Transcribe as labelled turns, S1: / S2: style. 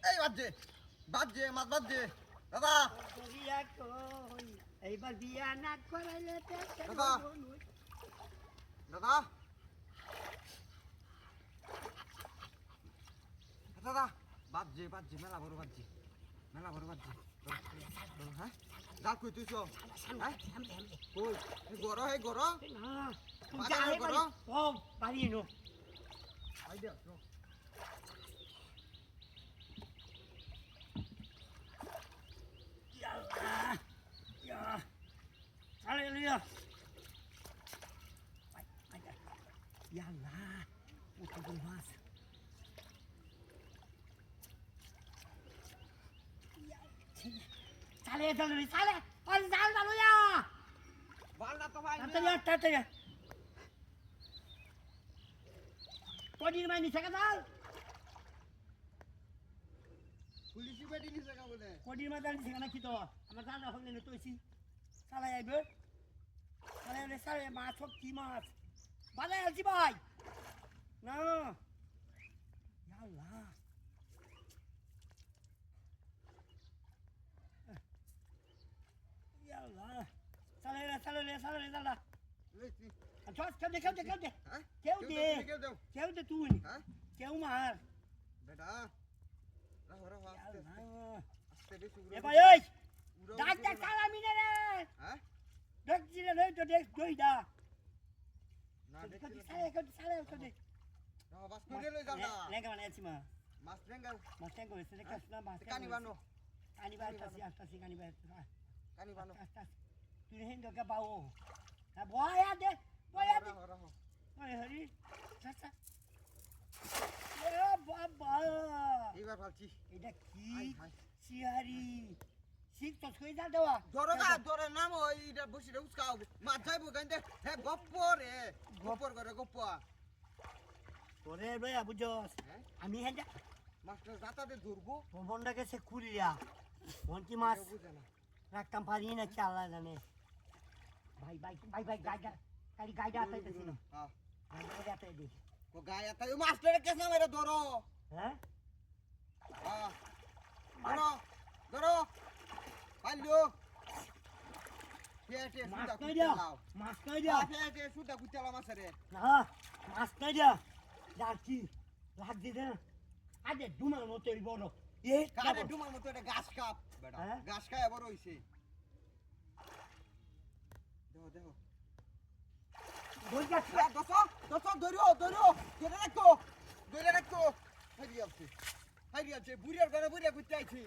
S1: এই বাজে বাজে মাছ বাজে দাদা
S2: বিয়া কই এইবার বিয়া না করাইলে
S1: দাদা দাদা দাদা বাজে বাজে মেলা বড় বাজে হ্যাঁ জাল কই তুইছো হ্যাঁ কই এই গরো হে গরো
S2: না তুমি
S1: বাজারে
S2: যাই
S1: করো?
S2: ও বাড়ি নো
S1: আইডিয়া
S2: ইয়া আরে লিয়া ইয়ালা পুটো মাছ চালে চালে চালে আর জাল ডালুয়া
S1: বালটা তো ভাই
S2: তাড়াতাড়ি কদিন মাইনি থেকে জাল
S1: পুলিশি বেটি নিছে কা বলে
S2: কদিন মাইনি থেকে না কি তো আমার জাল হলে না তোইছি চালাই আইবে চালে মাছ হোক কি মাছ বাজায় আছি ভাই না ইয়াল্লা ইয়াল্লা চালে দাদা
S1: লইছি
S2: চল কেউ দে
S1: হ্যাঁ
S2: কেউ দে
S1: কেউ দাও
S2: তুই
S1: হ্যাঁ
S2: কেউ মার
S1: বেটা রাহো রাহো আস্তে আস্তে বেশি উড়ো
S2: এ ভাই এই ডাক্তার সালামি নে রে
S1: হ্যাঁ
S2: দেখছি রে তো দেখ দইদা
S1: না দেখছি
S2: সালে
S1: রাহো বাস করে লই যাও না
S2: লেগা মানে আছি মা
S1: মাছ রেঙ্গাল
S2: মাছ ট্যাঙ্ক হইছে রে কাছনা মাছ
S1: কানি বানো
S2: কানি আসতাছি কানি বাই
S1: কানি বানো
S2: তুই হেন দকা পাও না বয়া দে
S1: রাহো
S2: ওই হরি চাচা এ বাবা
S1: এইবার ফালছি
S2: এটা কি
S1: হাই হাই
S2: সিহারি শিখ তো ছুঁই যা দেওয়া
S1: ধরে নাম ওইটা বসে উস্কাও মাছ যাইবো গাইতে হে গপ্পর করে গপ্প
S2: ওরে ভাইয়া বুঝছস
S1: হ্যাঁ
S2: আমি হেন
S1: মাছটা জাতাতে ধরবো
S2: ভবনটা গেছে কুলিয়া মন্টি মাছ
S1: বুঝে না
S2: রাখতাম পারি না কি আল্লাহ জানে ভাই গাইডা আতাইতেছি না
S1: হ্যাঁ
S2: গাইডা আতাই দে
S1: ও গায় আতা মাছটারে কেসা মেরে ধরো
S2: হ্যাঁ
S1: হ্যাঁ ধরো পাইলো
S2: মাছ কই দিয়া
S1: সুদা কুচালা মাছরে
S2: না মাছ কই দিয়া ডাকি লাগ দি দে আদে দুমার মতো বড় এ
S1: কারে ডুমার মতো এটা গাছ কাপ বেটা
S2: হ্যাঁ?
S1: গাছ খায় বড় হইছে দেখো
S2: বই যাচ্ছে
S1: দশ ধরে রাখো হারিয়ে আছে বুড়িয়ার ঘরে বুড়িয়া করতে আইছি